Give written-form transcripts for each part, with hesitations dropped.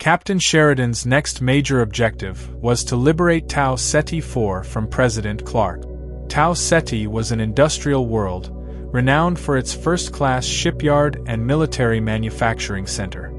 Captain Sheridan's next major objective was to liberate Tau Ceti IV from President Clark. Tau Ceti was an industrial world, renowned for its first-class shipyard and military manufacturing center.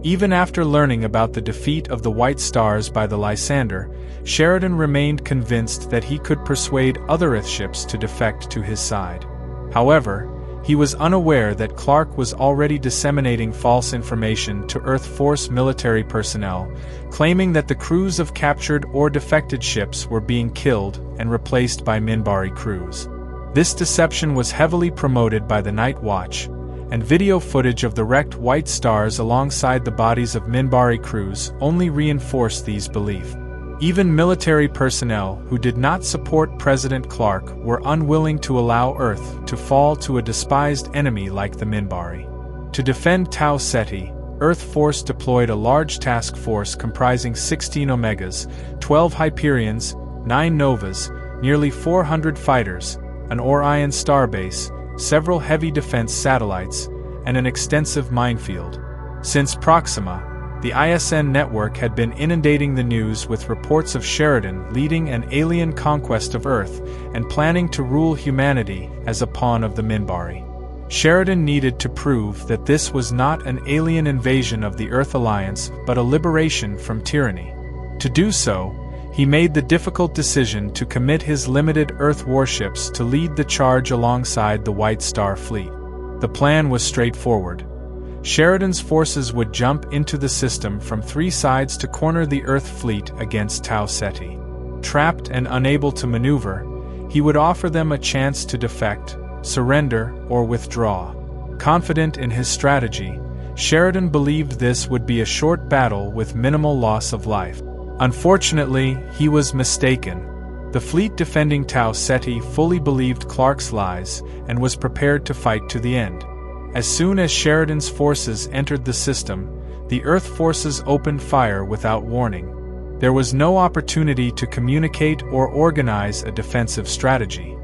Even after learning about the defeat of the White Stars by the Lysander, Sheridan remained convinced that he could persuade other Earthships to defect to his side. However, he was unaware that Clark was already disseminating false information to Earth Force military personnel, claiming that the crews of captured or defected ships were being killed and replaced by Minbari crews. This deception was heavily promoted by the Night Watch, and video footage of the wrecked White Stars alongside the bodies of Minbari crews only reinforced these beliefs. Even military personnel who did not support President Clark were unwilling to allow Earth to fall to a despised enemy like the Minbari. To defend Tau Ceti, Earth Force deployed a large task force comprising 16 Omegas, 12 Hyperions, 9 Novas, nearly 400 fighters, an Orion starbase, several heavy defense satellites, and an extensive minefield. Since Proxima, the ISN network had been inundating the news with reports of Sheridan leading an alien conquest of Earth and planning to rule humanity as a pawn of the Minbari. Sheridan needed to prove that this was not an alien invasion of the Earth Alliance but a liberation from tyranny. To do so, he made the difficult decision to commit his limited Earth warships to lead the charge alongside the White Star fleet. The plan was straightforward. Sheridan's forces would jump into the system from 3 sides to corner the Earth fleet against Tau Ceti. Trapped and unable to maneuver, he would offer them a chance to defect, surrender, or withdraw. Confident in his strategy, Sheridan believed this would be a short battle with minimal loss of life. Unfortunately, he was mistaken. The fleet defending Tau Ceti fully believed Clark's lies and was prepared to fight to the end. As soon as Sheridan's forces entered the system, the Earth forces opened fire without warning. There was no opportunity to communicate or organize a defensive strategy.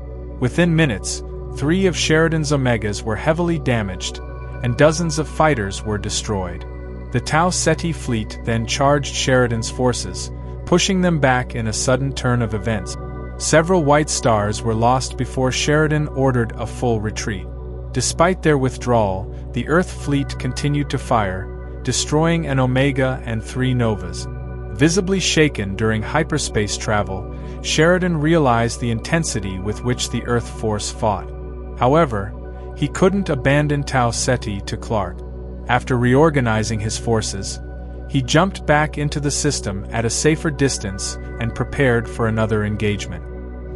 Within minutes, 3 of Sheridan's Omegas were heavily damaged, and dozens of fighters were destroyed. The Tau Ceti fleet then charged Sheridan's forces, pushing them back in a sudden turn of events. Several White Stars were lost before Sheridan ordered a full retreat. Despite their withdrawal, the Earth fleet continued to fire, destroying an Omega and 3 Novas. Visibly shaken during hyperspace travel, Sheridan realized the intensity with which the Earth force fought. However, he couldn't abandon Tau Ceti to Clark. After reorganizing his forces, he jumped back into the system at a safer distance and prepared for another engagement.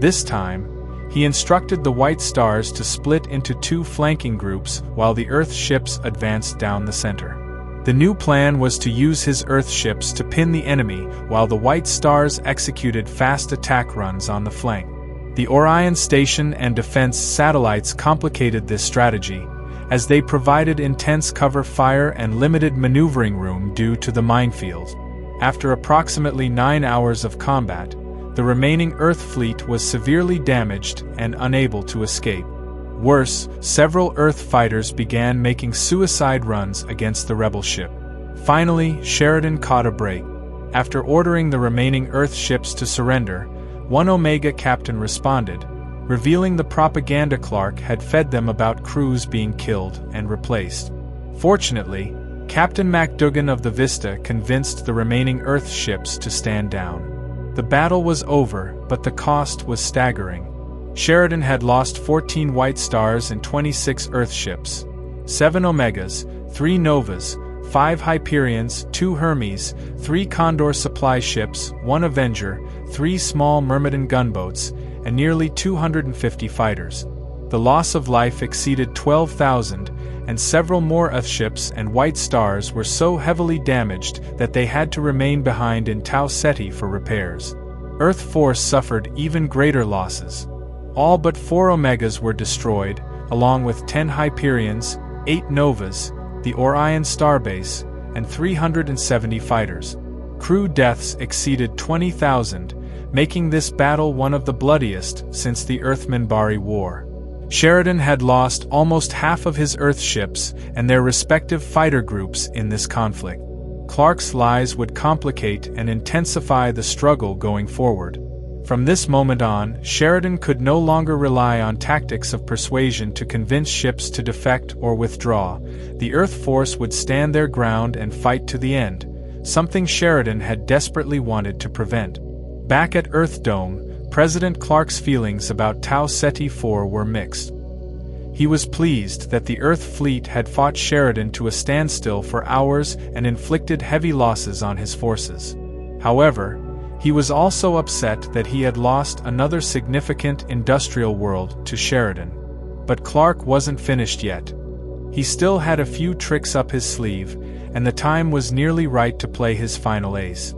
This time, he instructed the White Stars to split into 2 flanking groups while the Earth ships advanced down the center. The new plan was to use his Earth ships to pin the enemy while the White Stars executed fast attack runs on the flank. The Orion station and defense satellites complicated this strategy, as they provided intense cover fire and limited maneuvering room due to the minefield. After approximately 9 hours of combat, the remaining Earth fleet was severely damaged and unable to escape. Worse, several Earth fighters began making suicide runs against the rebel ship. Finally, Sheridan caught a break. After ordering the remaining Earth ships to surrender, 1 Omega captain responded, revealing the propaganda Clark had fed them about crews being killed and replaced. Fortunately, Captain MacDougan of the Vista convinced the remaining Earth ships to stand down. The battle was over, but the cost was staggering. Sheridan had lost 14 White Stars and 26 Earth ships, 7 Omegas, 3 Novas, 5 Hyperions, 2 Hermes, 3 Condor supply ships, 1 Avenger, 3 small Myrmidon gunboats, and nearly 250 fighters. The loss of life exceeded 12,000, and several more Earthships and White Stars were so heavily damaged that they had to remain behind in Tau Ceti for repairs. Earth Force suffered even greater losses. All but 4 Omegas were destroyed, along with 10 Hyperions, 8 Novas, the Orion starbase, and 370 fighters. Crew deaths exceeded 20,000, making this battle one of the bloodiest since the Earth-Minbari War. Sheridan had lost almost half of his Earth ships and their respective fighter groups in this conflict. Clark's lies would complicate and intensify the struggle going forward. From this moment on, Sheridan could no longer rely on tactics of persuasion to convince ships to defect or withdraw. The Earth force would stand their ground and fight to the end, something Sheridan had desperately wanted to prevent. Back at Earth Dome, President Clark's feelings about Tau Ceti IV were mixed. He was pleased that the Earth fleet had fought Sheridan to a standstill for hours and inflicted heavy losses on his forces. However, he was also upset that he had lost another significant industrial world to Sheridan. But Clark wasn't finished yet. He still had a few tricks up his sleeve, and the time was nearly right to play his final ace.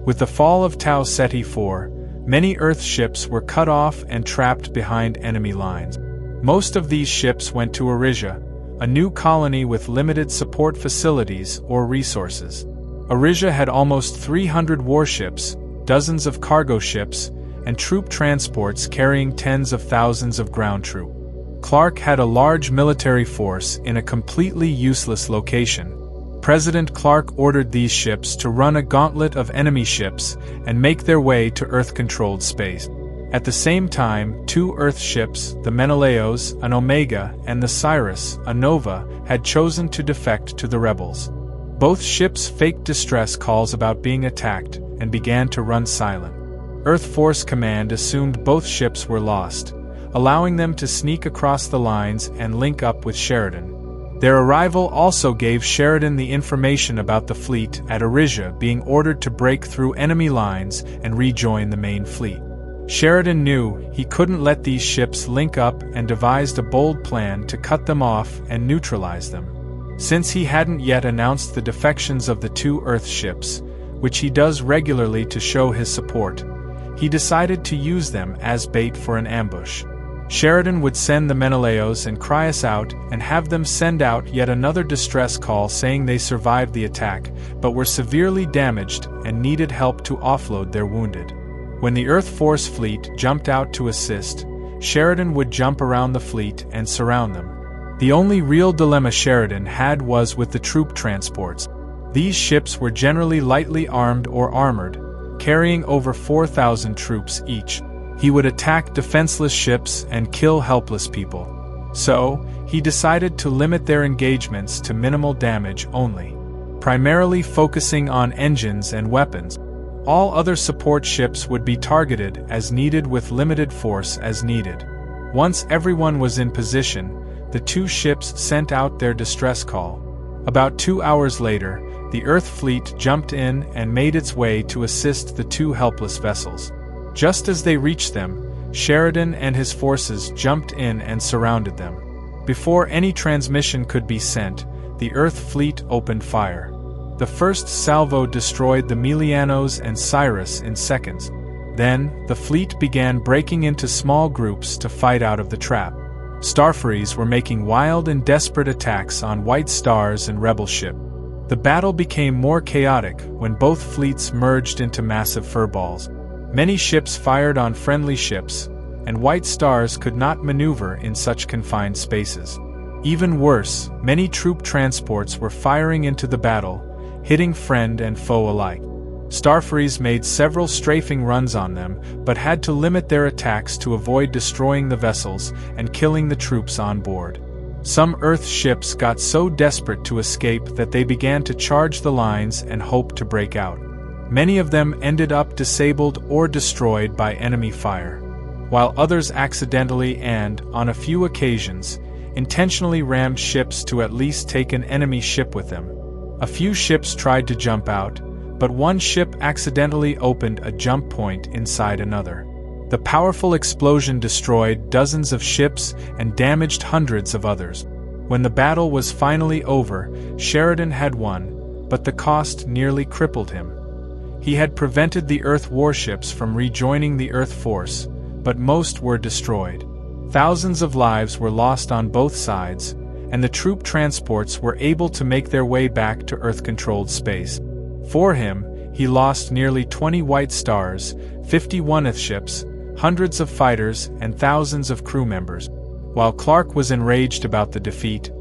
With the fall of Tau Ceti IV, many Earth ships were cut off and trapped behind enemy lines. Most of these ships went to Arisia, a new colony with limited support facilities or resources. Arisia had almost 300 warships, dozens of cargo ships, and troop transports carrying tens of thousands of ground troop. Clark had a large military force in a completely useless location. President Clark ordered these ships to run a gauntlet of enemy ships and make their way to Earth-controlled space. At the same time, 2 Earth ships, the Menelaos, an Omega, and the Cyrus, a Nova, had chosen to defect to the rebels. Both ships faked distress calls about being attacked and began to run silent. Earth Force Command assumed both ships were lost, allowing them to sneak across the lines and link up with Sheridan. Their arrival also gave Sheridan the information about the fleet at Arisia being ordered to break through enemy lines and rejoin the main fleet. Sheridan knew he couldn't let these ships link up and devised a bold plan to cut them off and neutralize them. Since he hadn't yet announced the defections of the 2 Earth ships, which he does regularly to show his support, he decided to use them as bait for an ambush. Sheridan would send the Menelaos and Cryas out and have them send out yet another distress call saying they survived the attack, but were severely damaged and needed help to offload their wounded. When the Earth Force fleet jumped out to assist, Sheridan would jump around the fleet and surround them. The only real dilemma Sheridan had was with the troop transports. These ships were generally lightly armed or armored, carrying over 4,000 troops each. He would attack defenseless ships and kill helpless people. So, he decided to limit their engagements to minimal damage only, primarily focusing on engines and weapons. All other support ships would be targeted as needed with limited force as needed. Once everyone was in position, the 2 ships sent out their distress call. About 2 hours later, the Earth fleet jumped in and made its way to assist the 2 helpless vessels. Just as they reached them, Sheridan and his forces jumped in and surrounded them. Before any transmission could be sent, the Earth fleet opened fire. The first salvo destroyed the Melianos and Cyrus in seconds. Then, the fleet began breaking into small groups to fight out of the trap. Starfaries were making wild and desperate attacks on White Stars and Rebel ship. The battle became more chaotic when both fleets merged into massive furballs. Many ships fired on friendly ships, and White Stars could not maneuver in such confined spaces. Even worse, many troop transports were firing into the battle, hitting friend and foe alike. Starfaries made several strafing runs on them, but had to limit their attacks to avoid destroying the vessels and killing the troops on board. Some Earth ships got so desperate to escape that they began to charge the lines and hope to break out. Many of them ended up disabled or destroyed by enemy fire, while others accidentally and, on a few occasions, intentionally rammed ships to at least take an enemy ship with them. A few ships tried to jump out, but one ship accidentally opened a jump point inside another. The powerful explosion destroyed dozens of ships and damaged hundreds of others. When the battle was finally over, Sheridan had won, but the cost nearly crippled him. He had prevented the Earth warships from rejoining the Earth force, but most were destroyed. Thousands of lives were lost on both sides, and the troop transports were able to make their way back to Earth-controlled space. For him, he lost nearly 20 White Stars, 51 Earth ships, hundreds of fighters, and thousands of crew members. While Clark was enraged about the defeat,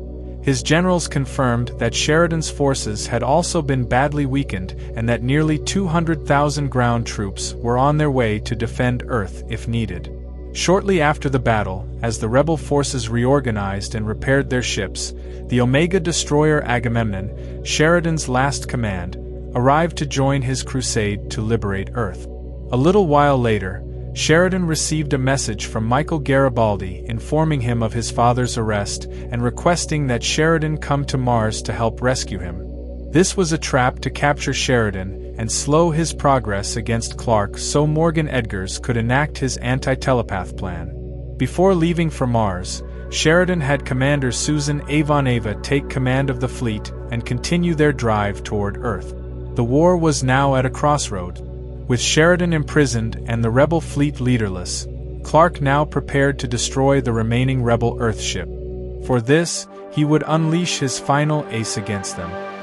his generals confirmed that Sheridan's forces had also been badly weakened and that nearly 200,000 ground troops were on their way to defend Earth if needed. Shortly after the battle, as the rebel forces reorganized and repaired their ships, the Omega destroyer Agamemnon, Sheridan's last command, arrived to join his crusade to liberate Earth. A little while later, Sheridan received a message from Michael Garibaldi informing him of his father's arrest and requesting that Sheridan come to Mars to help rescue him. This was a trap to capture Sheridan and slow his progress against Clark so Morgan Edgars could enact his anti-telepath plan. Before leaving for Mars, Sheridan had Commander Susan Ivanova take command of the fleet and continue their drive toward Earth. The war was now at a crossroad. With Sheridan imprisoned and the rebel fleet leaderless, Clark now prepared to destroy the remaining rebel Earth ship. For this, he would unleash his final ace against them.